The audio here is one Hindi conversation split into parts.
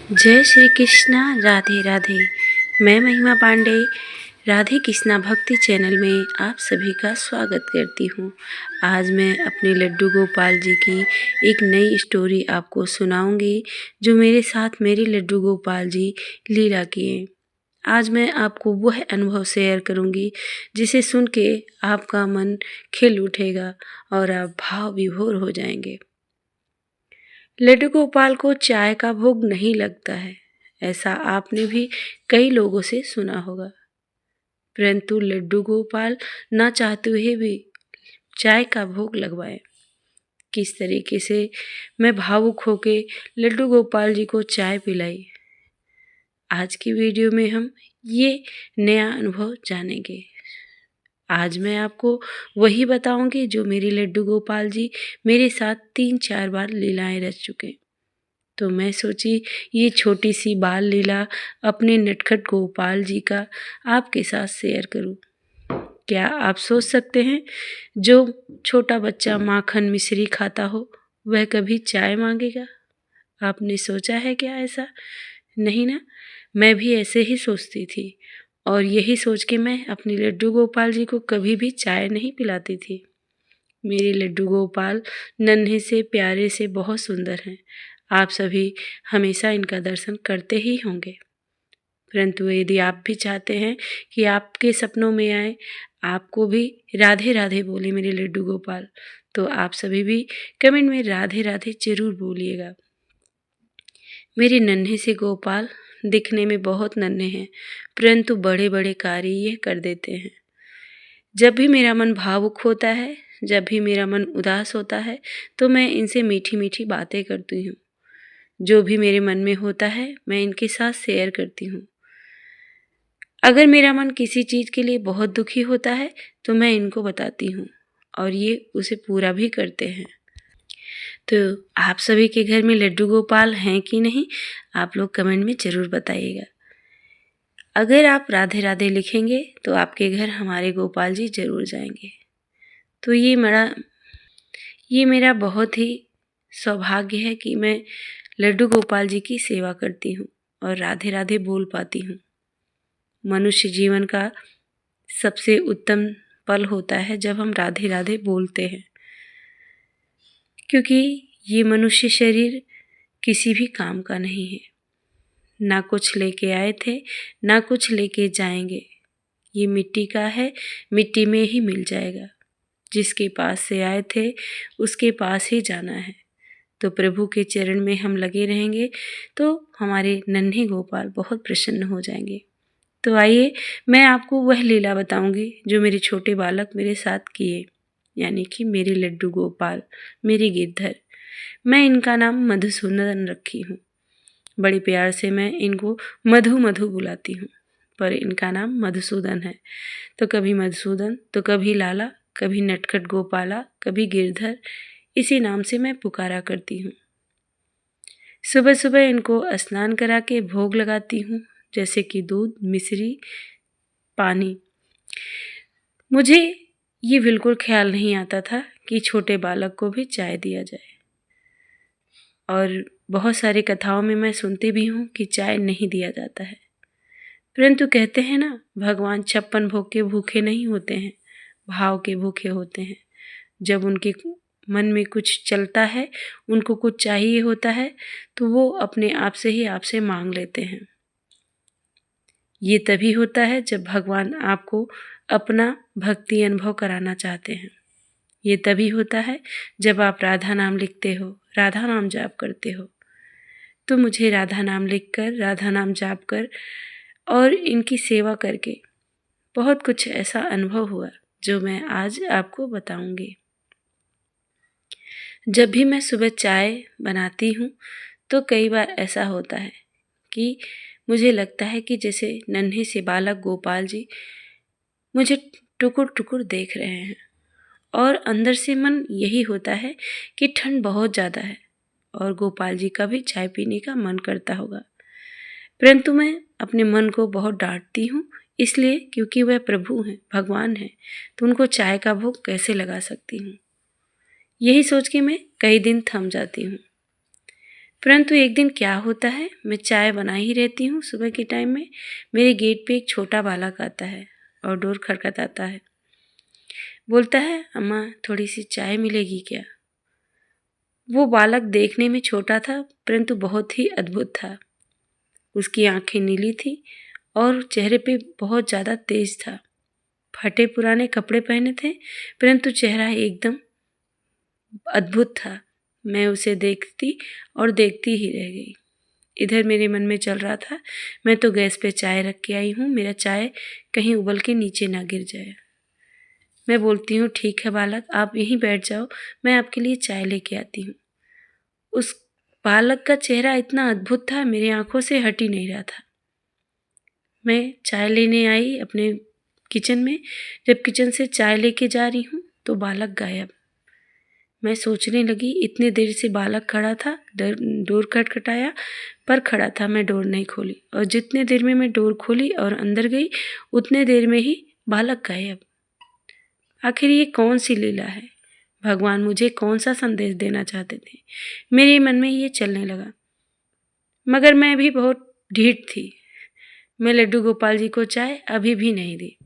जय श्री कृष्णा। राधे राधे। मैं महिमा पांडे राधे कृष्णा भक्ति चैनल में आप सभी का स्वागत करती हूँ। आज मैं अपने लड्डू गोपाल जी की एक नई स्टोरी आपको सुनाऊंगी जो मेरे साथ मेरे लड्डू गोपाल जी लीला किए। आज मैं आपको वह अनुभव शेयर करूंगी जिसे सुन के आपका मन खिल उठेगा और आप भाव विभोर हो जाएंगे। लड्डू गोपाल को चाय का भोग नहीं लगता है, ऐसा आपने भी कई लोगों से सुना होगा। परंतु लड्डू गोपाल ना चाहते हुए भी चाय का भोग लगवाए। किस तरीके से मैं भावुक होके लड्डू गोपाल जी को चाय पिलाई, आज की वीडियो में हम ये नया अनुभव जानेंगे। आज मैं आपको वही बताऊंगी जो मेरे लड्डू गोपाल जी मेरे साथ 3-4 बार लीलाएं रच चुके। तो मैं सोची ये छोटी सी बाल लीला अपने नटखट गोपाल जी का आपके साथ शेयर करूं। क्या आप सोच सकते हैं जो छोटा बच्चा माखन मिश्री खाता हो वह कभी चाय मांगेगा? आपने सोचा है क्या ऐसा? नहीं ना। मैं भी ऐसे ही सोचती थी और यही सोच के मैं अपने लड्डू गोपाल जी को कभी भी चाय नहीं पिलाती थी। मेरे लड्डू गोपाल नन्हे से प्यारे से बहुत सुंदर हैं। आप सभी हमेशा इनका दर्शन करते ही होंगे। परंतु यदि आप भी चाहते हैं कि आपके सपनों में आए, आपको भी राधे राधे बोले मेरे लड्डू गोपाल, तो आप सभी भी कमेंट में राधे राधे जरूर बोलिएगा। मेरे नन्हे से गोपाल दिखने में बहुत नन्हे हैं, परंतु बड़े बड़े कार्य ये कर देते हैं। जब भी मेरा मन भावुक होता है, जब भी मेरा मन उदास होता है, तो मैं इनसे मीठी मीठी बातें करती हूँ। जो भी मेरे मन में होता है मैं इनके साथ शेयर करती हूँ। अगर मेरा मन किसी चीज़ के लिए बहुत दुखी होता है तो मैं इनको बताती हूँ और ये उसे पूरा भी करते हैं। तो आप सभी के घर में लड्डू गोपाल हैं कि नहीं, आप लोग कमेंट में ज़रूर बताइएगा। अगर आप राधे राधे लिखेंगे तो आपके घर हमारे गोपाल जी ज़रूर जाएंगे। तो ये मेरा बहुत ही सौभाग्य है कि मैं लड्डू गोपाल जी की सेवा करती हूँ और राधे राधे बोल पाती हूँ। मनुष्य जीवन का सबसे उत्तम पल होता है जब हम राधे राधे बोलते हैं, क्योंकि ये मनुष्य शरीर किसी भी काम का नहीं है। ना कुछ लेके आए थे, ना कुछ लेके जाएंगे। ये मिट्टी का है, मिट्टी में ही मिल जाएगा। जिसके पास से आए थे उसके पास ही जाना है। तो प्रभु के चरण में हम लगे रहेंगे तो हमारे नन्हे गोपाल बहुत प्रसन्न हो जाएंगे। तो आइए मैं आपको वह लीला बताऊंगी जो मेरे छोटे बालक मेरे साथ किए, यानी कि मेरे लड्डू गोपाल, मेरे गिरधर। मैं इनका नाम मधुसूदन रखी हूँ। बड़े प्यार से मैं इनको मधु मधु बुलाती हूँ, पर इनका नाम मधुसूदन है। तो कभी मधुसूदन, तो कभी लाला, कभी नटखट गोपाला, कभी गिरधर, इसी नाम से मैं पुकारा करती हूँ। सुबह सुबह इनको स्नान करा के भोग लगाती हूँ, जैसे कि दूध, मिश्री, पानी। मुझे ये बिल्कुल ख्याल नहीं आता था कि छोटे बालक को भी चाय दिया जाए। और बहुत सारी कथाओं में मैं सुनती भी हूँ कि चाय नहीं दिया जाता है। परंतु कहते हैं ना, भगवान 56 भोग के भूखे नहीं होते हैं, भाव के भूखे होते हैं। जब उनके मन में कुछ चलता है, उनको कुछ चाहिए होता है, तो वो अपने आप से ही आपसे मांग लेते हैं। ये तभी होता है जब भगवान आपको अपना भक्ति अनुभव कराना चाहते हैं। ये तभी होता है जब आप राधा नाम लिखते हो, राधा नाम जाप करते हो। तो मुझे राधा नाम लिखकर, राधा नाम जाप कर और इनकी सेवा करके बहुत कुछ ऐसा अनुभव हुआ जो मैं आज आपको बताऊंगी। जब भी मैं सुबह चाय बनाती हूँ तो कई बार ऐसा होता है कि मुझे लगता है कि जैसे नन्हे से बालक गोपाल जी मुझे टुकुर टुकुर देख रहे हैं, और अंदर से मन यही होता है कि ठंड बहुत ज़्यादा है और गोपाल जी का भी चाय पीने का मन करता होगा। परंतु मैं अपने मन को बहुत डांटती हूँ, इसलिए क्योंकि वह प्रभु हैं, भगवान हैं, तो उनको चाय का भोग कैसे लगा सकती हूँ। यही सोच के मैं कई दिन थम जाती हूँ। परंतु एक दिन क्या होता है, मैं चाय बना ही रहती हूँ सुबह के टाइम में, मेरे गेट पे एक छोटा बालक आता है और डोर खटखटाता है। बोलता है, अम्मा थोड़ी सी चाय मिलेगी क्या? वो बालक देखने में छोटा था परंतु बहुत ही अद्भुत था। उसकी आंखें नीली थी और चेहरे पे बहुत ज़्यादा तेज था। फटे पुराने कपड़े पहने थे परंतु चेहरा एकदम अद्भुत था। मैं उसे देखती और देखती ही रह गई। इधर मेरे मन में चल रहा था, मैं तो गैस पे चाय रख के आई हूँ, मेरा चाय कहीं उबल के नीचे ना गिर जाए। मैं बोलती हूँ, ठीक है बालक, आप यहीं बैठ जाओ, मैं आपके लिए चाय लेके आती हूँ। उस बालक का चेहरा इतना अद्भुत था, मेरी आंखों से हट ही नहीं रहा था। मैं चाय लेने आई अपने किचन में। जब किचन से चाय लेके जा रही हूँ तो बालक गायब। मैं सोचने लगी, इतनी देर से बालक खड़ा था, डोर खटखटाया पर खड़ा था, मैं डोर नहीं खोली और जितने देर में मैं डोर खोली और अंदर गई उतने देर में ही बालक गायब। आखिर ये कौन सी लीला है? भगवान मुझे कौन सा संदेश देना चाहते थे? मेरे मन में ये चलने लगा, मगर मैं भी बहुत ढीठ थी। मैं लड्डू गोपाल जी को चाय अभी भी नहीं दी।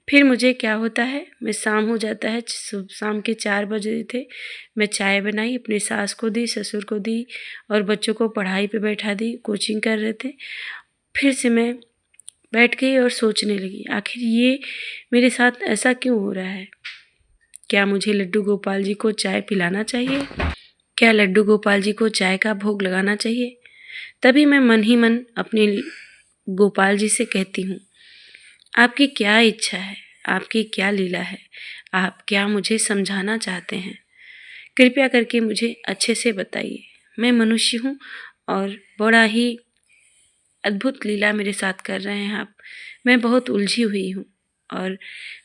फिर मुझे क्या होता है, मैं शाम हो जाता है, शाम के 4 बजे थे। मैं चाय बनाई, अपनी सास को दी, ससुर को दी और बच्चों को पढ़ाई पे बैठा दी, कोचिंग कर रहे थे। फिर से मैं बैठ गई और सोचने लगी, आखिर ये मेरे साथ ऐसा क्यों हो रहा है? क्या मुझे लड्डू गोपाल जी को चाय पिलाना चाहिए? क्या लड्डू गोपाल जी को चाय का भोग लगाना चाहिए? तभी मैं मन ही मन अपने गोपाल जी से कहती हूँ, आपकी क्या इच्छा है? आपकी क्या लीला है? आप क्या मुझे समझाना चाहते हैं? कृपया करके मुझे अच्छे से बताइए। मैं मनुष्य हूँ और बड़ा ही अद्भुत लीला मेरे साथ कर रहे हैं आप। मैं बहुत उलझी हुई हूँ और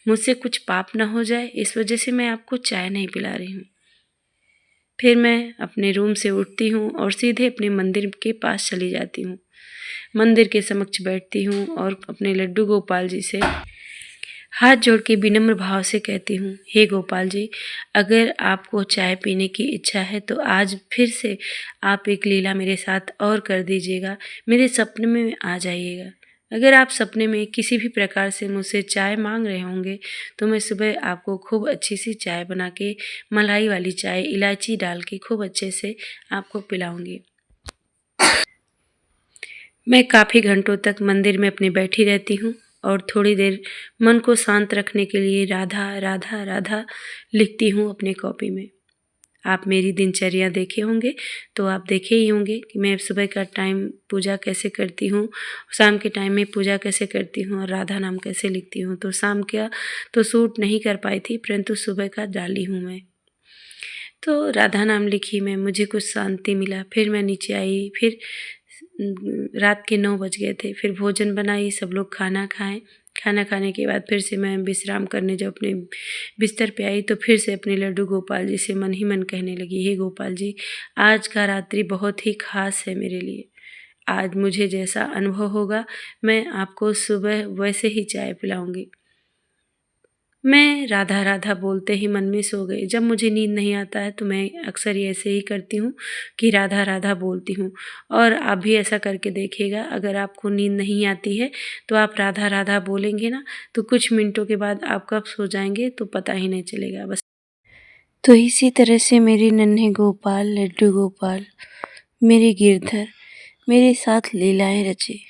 मुझसे कुछ पाप ना हो जाए, इस वजह से मैं आपको चाय नहीं पिला रही हूँ। फिर मैं अपने रूम से उठती हूँ और सीधे अपने मंदिर के पास चली जाती हूँ। मंदिर के समक्ष बैठती हूँ और अपने लड्डू गोपाल जी से हाथ जोड़ के विनम्र भाव से कहती हूँ, हे गोपाल जी, अगर आपको चाय पीने की इच्छा है तो आज फिर से आप एक लीला मेरे साथ और कर दीजिएगा, मेरे सपने में आ जाइएगा। अगर आप सपने में किसी भी प्रकार से मुझसे चाय मांग रहे होंगे तो मैं सुबह आपको खूब अच्छी सी चाय बना के, मलाई वाली चाय, इलायची डाल के खूब अच्छे से आपको पिलाऊंगी। मैं काफ़ी घंटों तक मंदिर में अपनी बैठी रहती हूँ और थोड़ी देर मन को शांत रखने के लिए राधा राधा राधा लिखती हूँ अपने कॉपी में। आप मेरी दिनचर्या देखे होंगे तो आप देखे ही होंगे कि मैं सुबह का टाइम पूजा कैसे करती हूँ, शाम के टाइम में पूजा कैसे करती हूँ और राधा नाम कैसे लिखती हूँ। तो शाम का तो सूट नहीं कर पाई थी परंतु सुबह का डाली हूँ मैं। तो राधा नाम लिखी मैं, मुझे कुछ शांति मिला। फिर मैं नीचे आई, फिर रात के 9 बज गए थे। फिर भोजन बनाई, सब लोग खाना खाएँ। खाना खाने के बाद फिर से मैं विश्राम करने जब अपने बिस्तर पे आई तो फिर से अपने लड्डू गोपाल जी से मन ही मन कहने लगी, हे गोपाल जी, आज का रात्रि बहुत ही ख़ास है मेरे लिए। आज मुझे जैसा अनुभव होगा मैं आपको सुबह वैसे ही चाय पिलाऊँगी। मैं राधा राधा बोलते ही मन में सो गई। जब मुझे नींद नहीं आता है तो मैं अक्सर ये ऐसे ही करती हूँ कि राधा राधा बोलती हूँ और आप भी ऐसा करके देखिएगा। अगर आपको नींद नहीं आती है तो आप राधा राधा बोलेंगे ना तो कुछ मिनटों के बाद आप कब सो जाएंगे तो पता ही नहीं चलेगा। बस तो इसी तरह से मेरे नन्हे गोपाल, लड्डू गोपाल, मेरे गिरधर मेरे साथ लीलाएं रचे।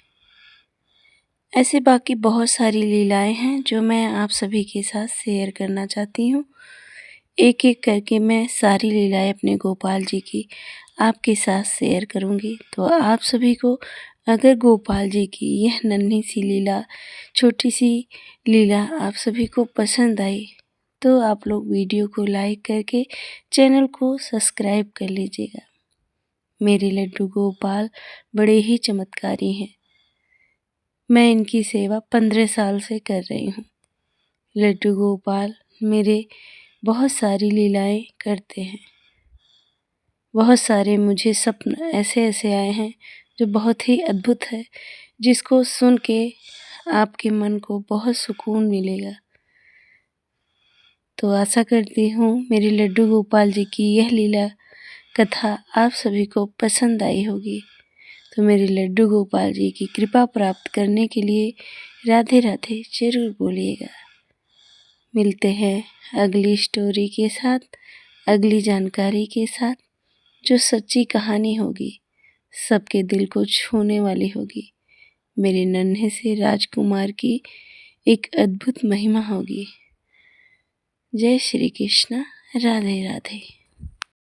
ऐसे बाकी बहुत सारी लीलाएं हैं जो मैं आप सभी के साथ शेयर करना चाहती हूँ। एक एक करके मैं सारी लीलाएं अपने गोपाल जी की आपके साथ शेयर करूँगी। तो आप सभी को अगर गोपाल जी की यह नन्ही सी लीला, छोटी सी लीला आप सभी को पसंद आई तो आप लोग वीडियो को लाइक करके चैनल को सब्सक्राइब कर लीजिएगा। मेरे लड्डू गोपाल बड़े ही चमत्कारी हैं। मैं इनकी सेवा 15 साल से कर रही हूँ। लड्डू गोपाल मेरे बहुत सारी लीलाएं करते हैं। बहुत सारे मुझे सपने ऐसे ऐसे आए हैं जो बहुत ही अद्भुत है, जिसको सुन के आपके मन को बहुत सुकून मिलेगा। तो आशा करती हूँ मेरे लड्डू गोपाल जी की यह लीला कथा आप सभी को पसंद आई होगी। तो मेरे लड्डू गोपाल जी की कृपा प्राप्त करने के लिए राधे राधे जरूर बोलिएगा। मिलते हैं अगली स्टोरी के साथ, अगली जानकारी के साथ, जो सच्ची कहानी होगी, सबके दिल को छूने वाली होगी। मेरे नन्हे से राजकुमार की एक अद्भुत महिमा होगी। जय श्री कृष्ण, राधे राधे।